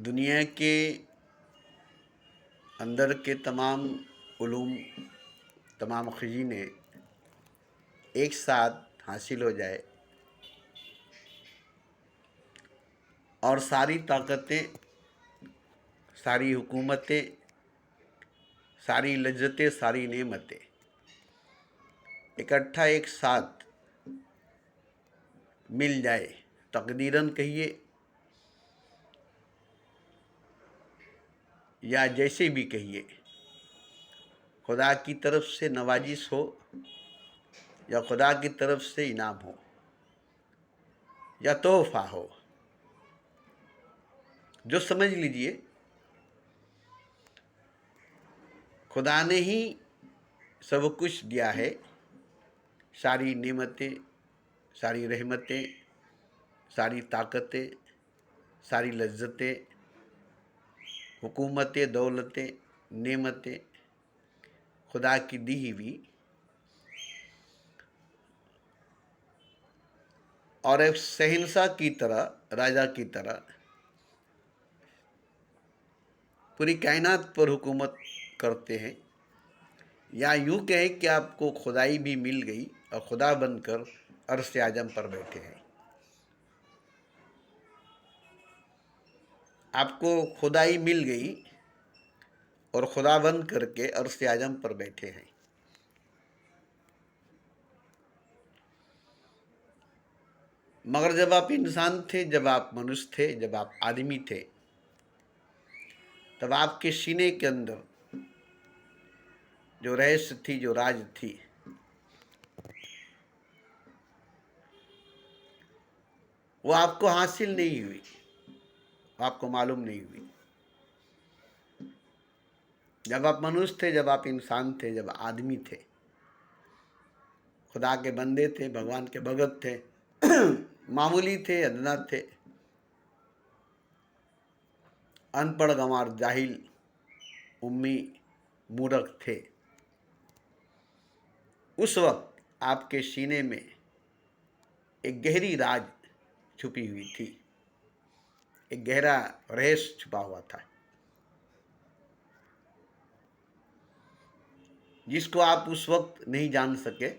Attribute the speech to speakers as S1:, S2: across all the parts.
S1: दुनिया के अंदर के तमाम उलूम, तमाम खज़ीने एक साथ हासिल हो जाए और सारी ताकतें, सारी हुकूमतें, सारी लज्जतें, सारी नेमतें इकट्ठा एक साथ मिल जाए, तकदीरन कहिए या जैसे भी कहिए, खुदा की तरफ से नवाजिश हो या खुदा की तरफ से इनाम हो या तोहफा हो, जो समझ लीजिए खुदा ने ही सब कुछ दिया है। सारी नेमतें, सारी रहमतें, सारी ताकतें, सारी लज्जतें, हुकूमतें, दौलतें, नेमतें खुदा की दी हुई और एक शहंशाह की तरह, राजा की तरह पूरी कायनात पर हुकूमत करते हैं। या यूँ कहें कि आपको खुदाई भी मिल गई और खुदा बनकर अर्श आजम पर बैठे हैं। आपको खुदाई मिल गई और खुदा बन करके अर्श आजम पर बैठे हैं। मगर जब आप इंसान थे, जब आप मनुष्य थे, जब आप आदमी थे, तब आपके सीने के अंदर जो रहस्य थी, जो राज थी, वो आपको हासिल नहीं हुई, आपको मालूम नहीं हुई। जब आप मनुष्य थे, जब आप इंसान थे, जब आदमी थे, खुदा के बंदे थे, भगवान के भगत थे, मामूली थे, अदना थे, अनपढ़, गंवार, जाहिल, उम्मी, मूर्ख थे, उस वक्त आपके सीने में एक गहरी राज छुपी हुई थी, एक गहरा रहस्य छुपा हुआ था, जिसको आप उस वक्त नहीं जान सके,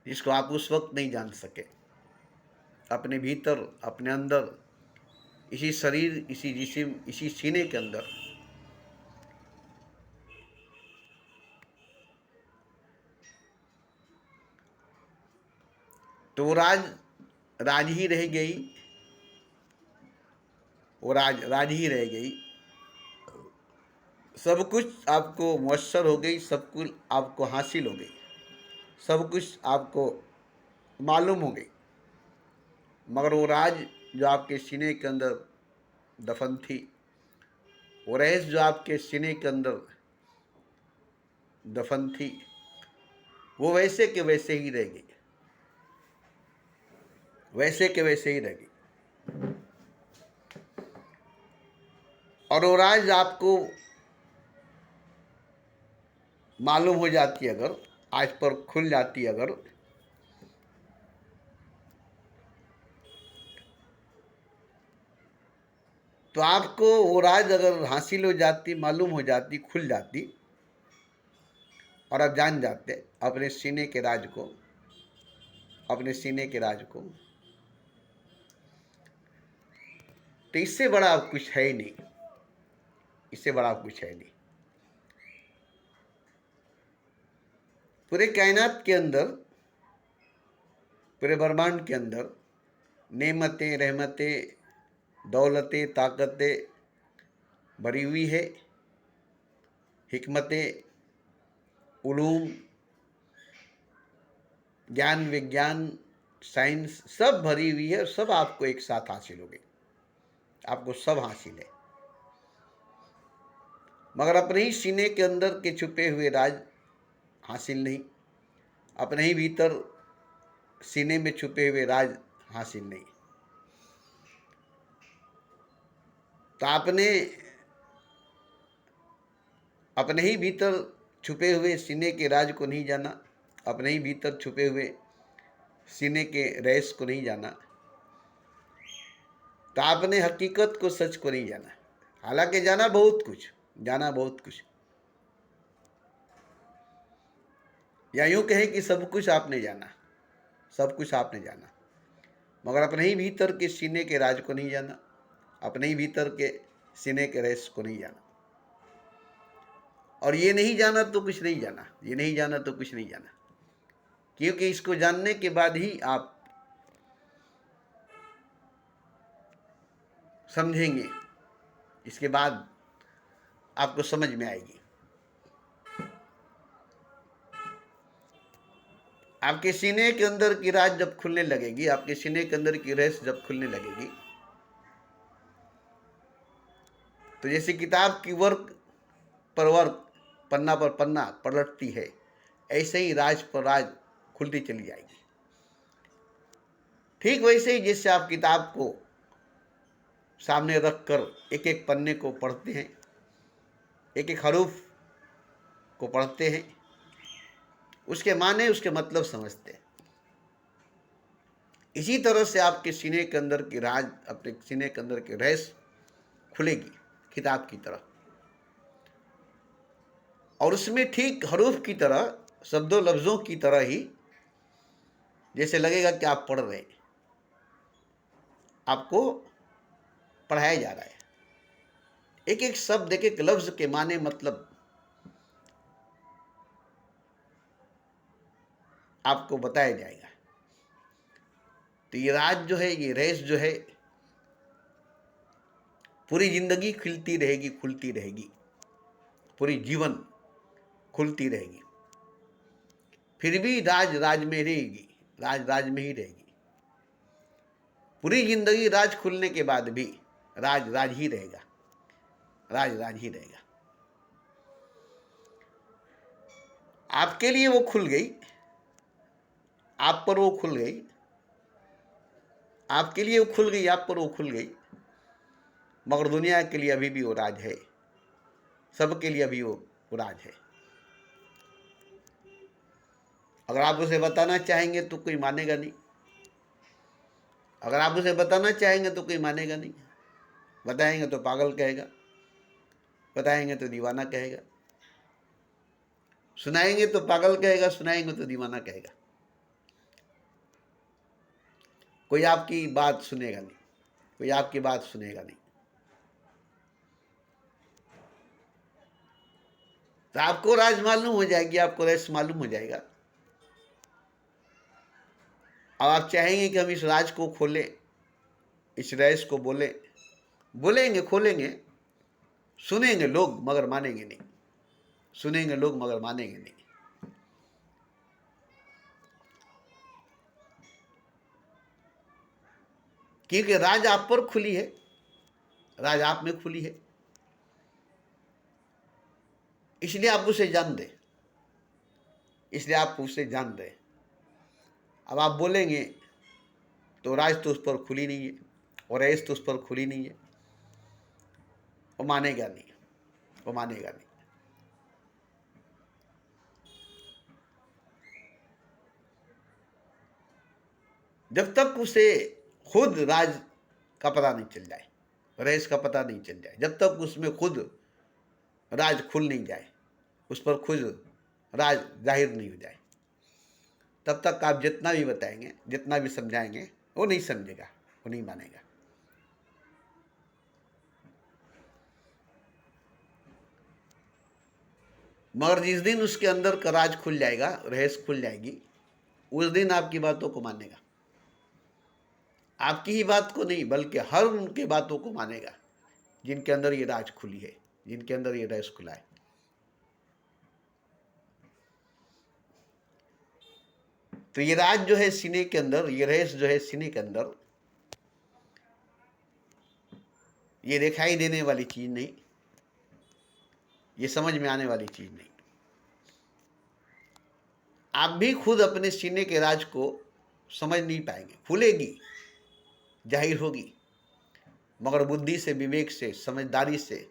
S1: जिसको आप उस वक्त नहीं जान सके। अपने भीतर, अपने अंदर, इसी शरीर, इसी जिस्म, इसी सीने के अंदर तो वो राज ही रह गई, वो राज ही रह गई। सब कुछ आपको मुयस्सर हो गई, सब कुछ आपको हासिल हो गई, सब कुछ आपको मालूम हो गई, मगर वो राज जो आपके सीने के अंदर दफन थी, वो रहस्य जो आपके सीने के अंदर दफन थी, वो वैसे के वैसे ही रह गई, वैसे के वैसे ही रह गई। और वो राज आपको मालूम हो जाती, अगर आज पर खुल जाती, अगर तो आपको वो राज अगर हासिल हो जाती, मालूम हो जाती, खुल जाती और आप जान जाते अपने सीने के राज को, अपने सीने के राज को, तो इससे बड़ा अब कुछ है ही नहीं, इससे बड़ा अब कुछ है नहीं। पूरे कायनात के अंदर, पूरे ब्रह्मांड के अंदर नेमतें, रहमतें, दौलतें, ताकतें भरी हुई है, हिकमतें, उलूम, ज्ञान, विज्ञान, साइंस सब भरी हुई है, सब आपको एक साथ हासिल हो गई, आपको सब हासिल है। मगर अपने ही सीने के अंदर के छुपे हुए राज हासिल नहीं, अपने ही भीतर सीने में छुपे हुए राज हासिल नहीं। तो आपने अपने ही भीतर छुपे हुए सीने के राज को नहीं जाना, अपने ही भीतर छुपे हुए सीने के रहस्य को नहीं जाना, तो आपने हकीकत को, सच को नहीं जाना। हालांकि जाना बहुत कुछ, जाना बहुत कुछ, या यूं कहें कि सब कुछ आपने जाना, सब कुछ आपने जाना, मगर अपने ही भीतर के सीने के राज को नहीं जाना, अपने ही भीतर के सीने के रहस्य को नहीं जाना। और ये नहीं जाना तो कुछ नहीं जाना, ये नहीं जाना तो कुछ नहीं जाना, क्योंकि इसको जानने के बाद ही आप समझेंगे, इसके बाद आपको समझ में आएगी। आपके सीने के अंदर की राज जब खुलने लगेगी, आपके सीने के अंदर की रहस्य जब खुलने लगेगी, तो जैसे किताब की वर्क पर वर्क, पन्ना पर पन्ना पलटती है, ऐसे ही राज पर राज खुलती चली जाएगी। ठीक वैसे ही जैसे आप किताब को सामने रखकर एक एक पन्ने को पढ़ते हैं, एक एक हरूफ को पढ़ते हैं, उसके माने, उसके मतलब समझते हैं। इसी तरह से आपके सीने के अंदर की राज, अपने सीने के अंदर की रहस्य खुलेगी किताब की तरह, और उसमें ठीक हरूफ की तरह, शब्दों लफ्ज़ों की तरह ही जैसे लगेगा कि आप पढ़ रहे हैं, आपको पढ़ाया जा रहा है। एक एक शब्द, एक एक लफ्ज़ के माने, मतलब आपको बताया जाएगा। तो ये राज जो है, ये रहस्य जो है, पूरी जिंदगी खिलती रहेगी, खुलती रहेगी, पूरी जीवन खुलती रहेगी, फिर भी राज राज में रहेगी, राज राज में ही रहेगी। पूरी जिंदगी राज खुलने के बाद भी राज राज ही रहेगा, राज राज ही रहेगा। आपके लिए वो खुल गई, आप पर वो खुल गई, आपके लिए वो खुल गई, आप पर वो खुल गई, मगर दुनिया के लिए अभी भी वो राज है, सबके लिए अभी वो राज है। अगर आप उसे बताना चाहेंगे तो कोई मानेगा नहीं, अगर आप उसे बताना चाहेंगे तो कोई मानेगा नहीं, बताएंगे तो पागल कहेगा, बताएंगे तो दीवाना कहेगा, सुनाएंगे तो पागल कहेगा, सुनाएंगे तो दीवाना कहेगा। कोई आपकी बात सुनेगा नहीं, कोई आपकी बात सुनेगा नहीं। तो आपको राज मालूम हो जाएगी, आपको रहस्य मालूम हो जाएगा। अब आप चाहेंगे कि हम इस राज को खोलें, इस रहस्य को बोले, बोलेंगे, खोलेंगे, सुनेंगे लोग मगर मानेंगे नहीं, सुनेंगे लोग मगर मानेंगे नहीं। क्योंकि राज आप पर खुली है, राज आप में खुली है, इसलिए आप उसे जान दे, इसलिए आप उसे जान दे। अब आप बोलेंगे तो राज तो उस पर खुली नहीं है, और रहस्य तो उस पर खुली नहीं है, वो मानेगा नहीं, वो मानेगा नहीं। जब तक उसे खुद राज का पता नहीं चल जाए, रहस्य का पता नहीं चल जाए, जब तक उसमें खुद राज खुल नहीं जाए, उस पर खुद राज जाहिर नहीं हो जाए, तब तक आप जितना भी बताएंगे, जितना भी समझाएंगे, वो नहीं समझेगा, वो नहीं मानेगा। मगर जिस दिन उसके अंदर का राज खुल जाएगा, रहस्य खुल जाएगी, उस दिन आपकी बातों को मानेगा। आपकी ही बात को नहीं, बल्कि हर उनके बातों को मानेगा जिनके अंदर ये राज खुली है, जिनके अंदर ये रहस्य खुला है। तो ये राज जो है सीने के अंदर, ये रहस्य जो है सीने के अंदर, ये दिखाई देने वाली चीज नहीं, ये समझ में आने वाली चीज नहीं। आप भी खुद अपने सीने के राज को समझ नहीं पाएंगे, खुलेगी, जाहिर होगी, मगर बुद्धि से, विवेक से, समझदारी से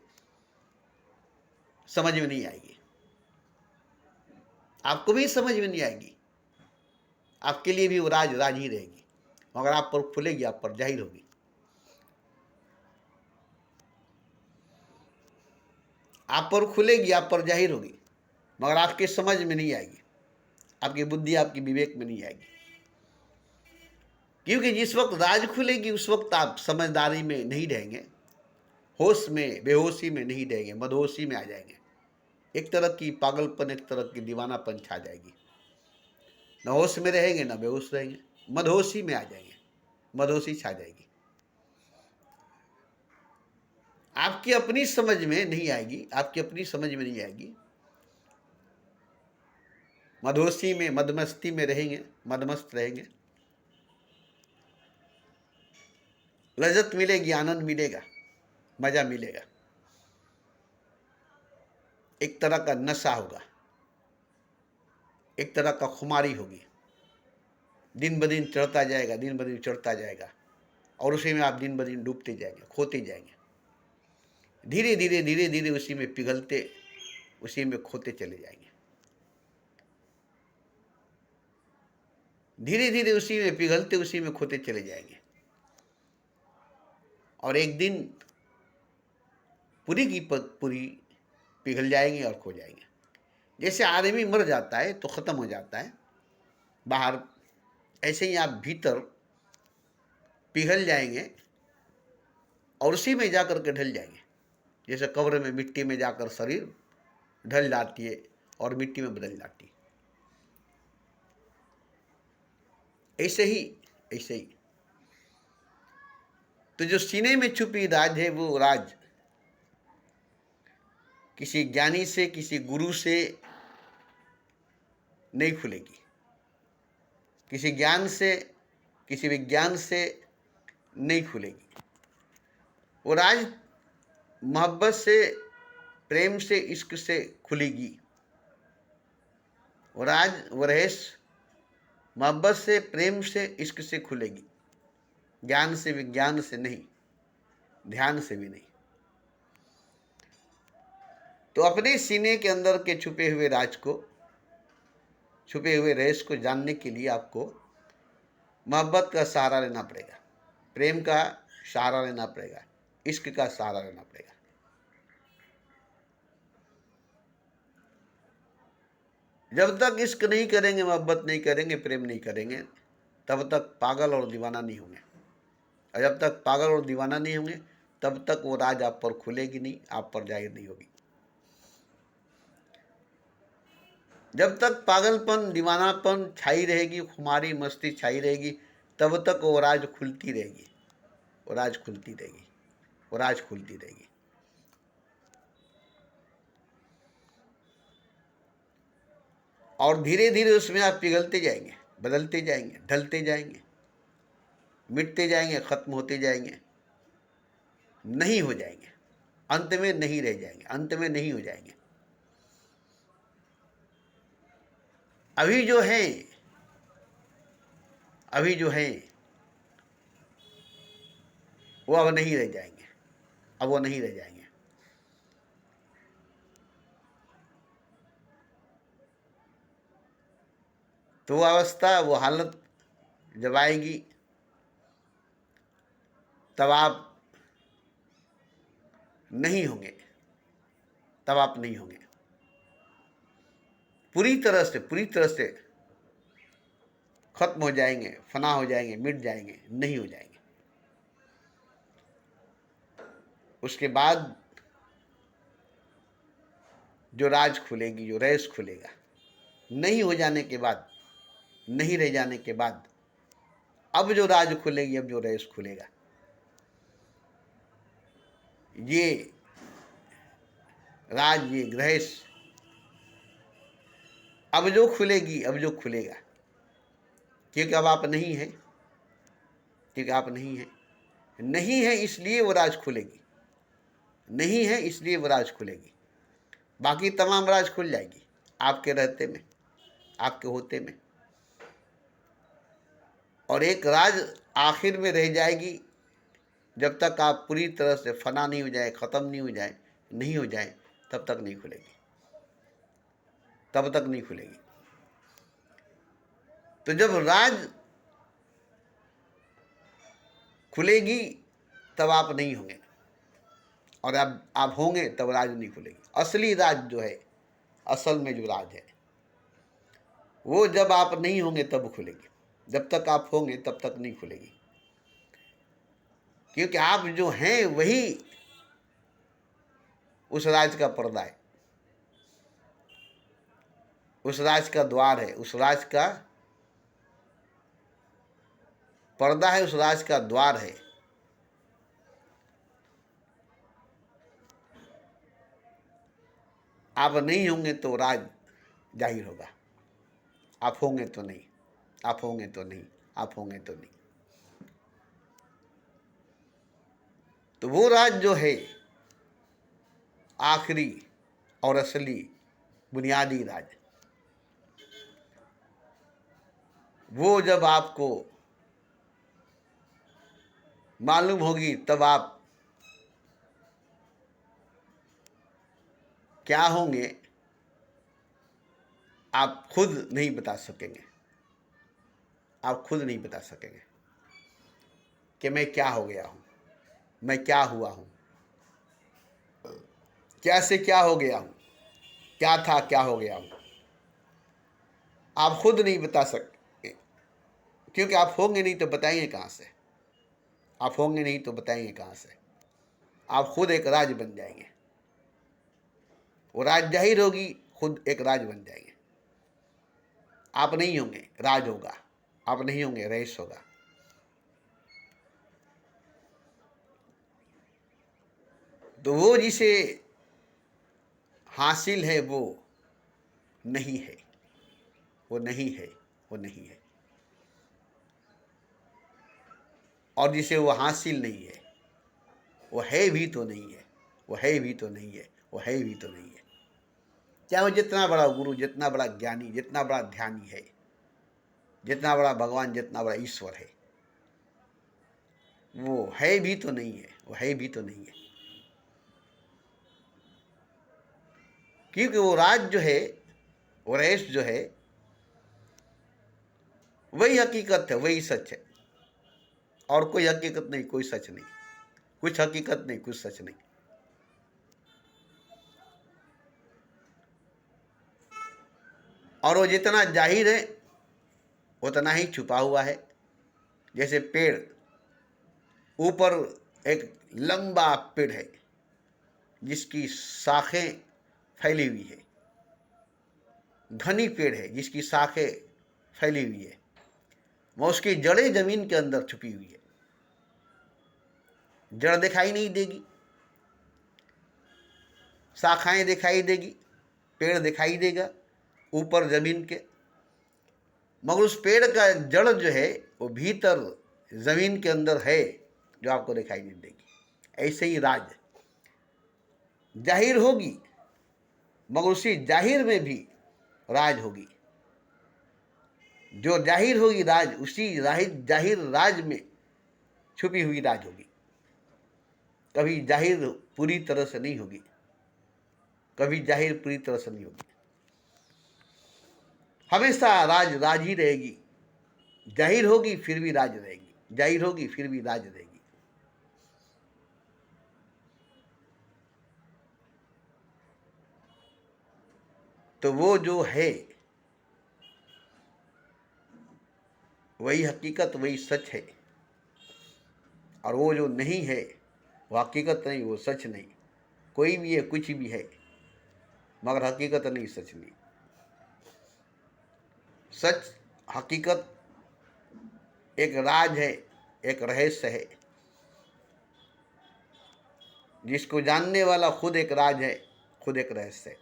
S1: समझ में नहीं आएगी, आपको भी समझ में नहीं आएगी। आपके लिए भी वो राज राज ही रहेगी, मगर आप पर खुलेगी, आप पर जाहिर होगी। आप पर खुलेगी, आप पर जाहिर होगी, मगर आपके समझ में नहीं आएगी, आपकी बुद्धि, आपकी विवेक में नहीं आएगी। क्योंकि जिस वक्त राज खुलेगी उस वक्त आप समझदारी में नहीं रहेंगे, होश में, बेहोशी में नहीं रहेंगे, मदहोशी में आ जाएंगे। एक तरह की पागलपन, एक तरह की दीवानापन छा जाएगी। न होश में रहेंगे, न बेहोश रहेंगे, मदहोशी में आ जाएंगे, मदहोशी छा जाएगी। आपकी अपनी समझ में नहीं आएगी, आपकी अपनी समझ में नहीं आएगी। मदहोशी में, मदमस्ती में रहेंगे, मदमस्त रहेंगे। लज्जत मिलेगी, आनंद मिलेगा, मजा मिलेगा, एक तरह का नशा होगा, एक तरह का खुमारी होगी। दिन ब दिन चढ़ता जाएगा, दिन ब दिन चढ़ता जाएगा, और उसी में आप दिन ब दिन डूबते जाएंगे, खोते जाएंगे। धीरे धीरे धीरे धीरे उसी में पिघलते, उसी में खोते चले जाएंगे। धीरे धीरे उसी में पिघलते, उसी में खोते चले जाएंगे। और एक दिन पूरी की पूरी पिघल जाएंगे और खो जाएंगे। जैसे आदमी मर जाता है तो ख़त्म हो जाता है बाहर, ऐसे ही आप भीतर पिघल जाएंगे और उसी में जाकर के ढल जाएंगे। जैसे कब्र में मिट्टी में जाकर शरीर ढल जाती है और मिट्टी में बदल जाती है, ऐसे ही। तो जो सीने में छुपी राज है, वो राज किसी ज्ञानी से, किसी गुरु से नहीं खुलेगी, किसी ज्ञान से, किसी विज्ञान से नहीं खुलेगी। वो राज मोहब्बत से, प्रेम से, इश्क से खुलेगी। वो राज, वो रहस्य मोहब्बत से, प्रेम से, इश्क से खुलेगी, ज्ञान से, विज्ञान से नहीं, ध्यान से भी नहीं। तो अपने सीने के अंदर के छुपे हुए राज को, छुपे हुए रहस्य को जानने के लिए आपको मोहब्बत का सहारा लेना पड़ेगा, प्रेम का सहारा लेना पड़ेगा, इश्क का सहारा लेना पड़ेगा। जब तक इश्क नहीं करेंगे, मोहब्बत नहीं करेंगे, प्रेम नहीं करेंगे, तब तक पागल और दीवाना नहीं होंगे। और जब तक पागल और दीवाना नहीं होंगे, तब तक वो राज आप पर खुलेगी नहीं, आप पर जाहिर नहीं होगी। जब तक पागलपन, दीवानापन छाई रहेगी, खुमारी मस्ती छाई रहेगी, तब तक वो राज खुलती रहेगी, वो राज खुलती रहेगी, वो राज खुलती रहेगी। और धीरे धीरे उसमें आप पिघलते जाएंगे, बदलते जाएंगे, ढलते जाएंगे, मिटते जाएंगे, खत्म होते जाएंगे, नहीं हो जाएंगे, अंत में नहीं रह जाएंगे, अंत में नहीं हो जाएंगे। अभी जो है, अभी जो है वो अब नहीं रह जाएंगे, अब वो नहीं रह जाएंगे। तो वो अवस्था, वो हालत जब आएगी, तब आप नहीं होंगे, तब आप नहीं होंगे, पूरी तरह से खत्म हो जाएंगे, फना हो जाएंगे, मिट जाएंगे, नहीं हो जाएंगे। उसके बाद जो राज खुलेगी, जो रहस्य खुलेगा, नहीं हो जाने के बाद, नहीं रह जाने के बाद, अब जो राज खुलेगी, अब जो रहस्य खुलेगा, ये राज, ये रहस्य अब जो खुलेगी, अब जो खुलेगा, क्योंकि अब आप नहीं हैं, क्योंकि आप नहीं हैं, नहीं है इसलिए वो राज खुलेगी, नहीं है इसलिए वो राज खुलेगी। बाकी तमाम राज खुल जाएगी आपके रहते में, आपके होते में। और एक राज आखिर में रह जाएगी, जब तक आप पूरी तरह से फना नहीं हो जाए, ख़त्म नहीं हो जाए, नहीं हो जाए, तब तक नहीं खुलेगी, तब तक नहीं खुलेगी। तो जब राज खुलेगी, तब आप नहीं होंगे, और आप होंगे तब राज नहीं खुलेगी। असली राज जो है, असल में जो राज है, वो जब आप नहीं होंगे तब खुलेगी। जब तक आप होंगे तब तक नहीं खुलेगी, क्योंकि आप जो हैं वही उस राज का पर्दा है, उस राज का द्वार है, उस राज का पर्दा है, उस राज का द्वार है। आप नहीं होंगे तो राज जाहिर होगा। आप होंगे तो नहीं, आप होंगे तो नहीं, आप होंगे तो नहीं। तो वो राज जो है आखिरी और असली बुनियादी राज, वो जब आपको मालूम होगी तब आप क्या होंगे आप खुद नहीं बता सकेंगे। आप खुद नहीं बता सकेंगे कि मैं क्या हो गया हूँ, मैं क्या हुआ हूँ, क्या से क्या हो गया हूँ, क्या था क्या हो गया हूँ। आप खुद नहीं बता सकते, क्योंकि आप होंगे नहीं तो बताएंगे कहाँ से। आप होंगे नहीं तो बताएंगे कहाँ से। आप खुद एक राज बन जाएंगे, वो राज जाहिर होगी, खुद एक राज बन जाएंगे। आप नहीं होंगे, राज होगा। आप नहीं होंगे, रहस्य होगा। तो वो जिसे हासिल है वो नहीं है, वो नहीं है, वो नहीं है। और जिसे वो हासिल नहीं है, वो है भी तो नहीं है, वो है भी तो नहीं है, वो है भी तो नहीं है। चाहे वो जितना बड़ा गुरु, जितना बड़ा ज्ञानी, जितना बड़ा ध्यानी है, जितना बड़ा भगवान, जितना बड़ा ईश्वर है, वो है भी तो नहीं है, वो है भी तो नहीं है। क्योंकि वो राज जो है, वो रहस्य जो है, वही हकीकत है, वही सच है। और कोई हकीकत नहीं, कोई सच नहीं। कुछ हकीकत नहीं, कुछ सच नहीं। और वो जितना जाहिर है उतना ही छुपा हुआ है। जैसे पेड़, ऊपर एक लंबा पेड़ है जिसकी शाखें फैली हुई है, घनी पेड़ है जिसकी शाखें फैली हुई है, वह उसकी जड़ें जमीन के अंदर छुपी हुई है। जड़ दिखाई नहीं देगी, शाखाएं दिखाई देगी, पेड़ दिखाई देगा ऊपर जमीन के, मगर उस पेड़ का जड़ जो है वो भीतर जमीन के अंदर है, जो आपको दिखाई नहीं देगी। ऐसे ही राज जाहिर होगी, मगर उसी जाहिर में भी राज होगी। जो जाहिर होगी राज, उसी जाहिर राज में छुपी हुई राज होगी। कभी जाहिर पूरी तरह से नहीं होगी, कभी जाहिर पूरी तरह से नहीं होगी। हमेशा राज राज ही रहेगी। जाहिर होगी फिर भी राज रहेगी, जाहिर होगी फिर भी राज रहेगी। तो वो जो है वही हकीकत, वही सच है। और वो जो नहीं है वो हकीकत नहीं, वो सच नहीं। कोई भी है, कुछ भी है, मगर हकीकत नहीं, सच नहीं। सच, हकीकत एक राज है, एक रहस्य है, जिसको जानने वाला खुद एक राज है, खुद एक रहस्य है।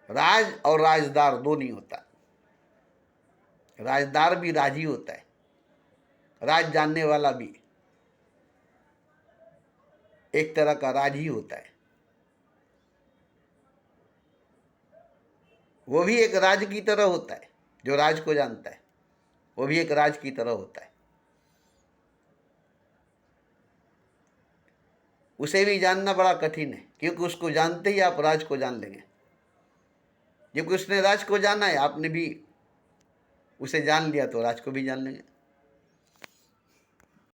S1: राज और राजदार दो नहीं होता। राजदार भी राज ही होता है, राज जानने वाला भी एक तरह का राज ही होता है। वो भी एक राज की तरह होता है। जो राज को जानता है वो भी एक राज की तरह होता है। उसे भी जानना बड़ा कठिन है, क्योंकि उसको जानते ही आप राज को जान लेंगे। क्योंकि उसने राज को जाना है, आपने भी उसे जान लिया तो राज को भी जान लेंगे।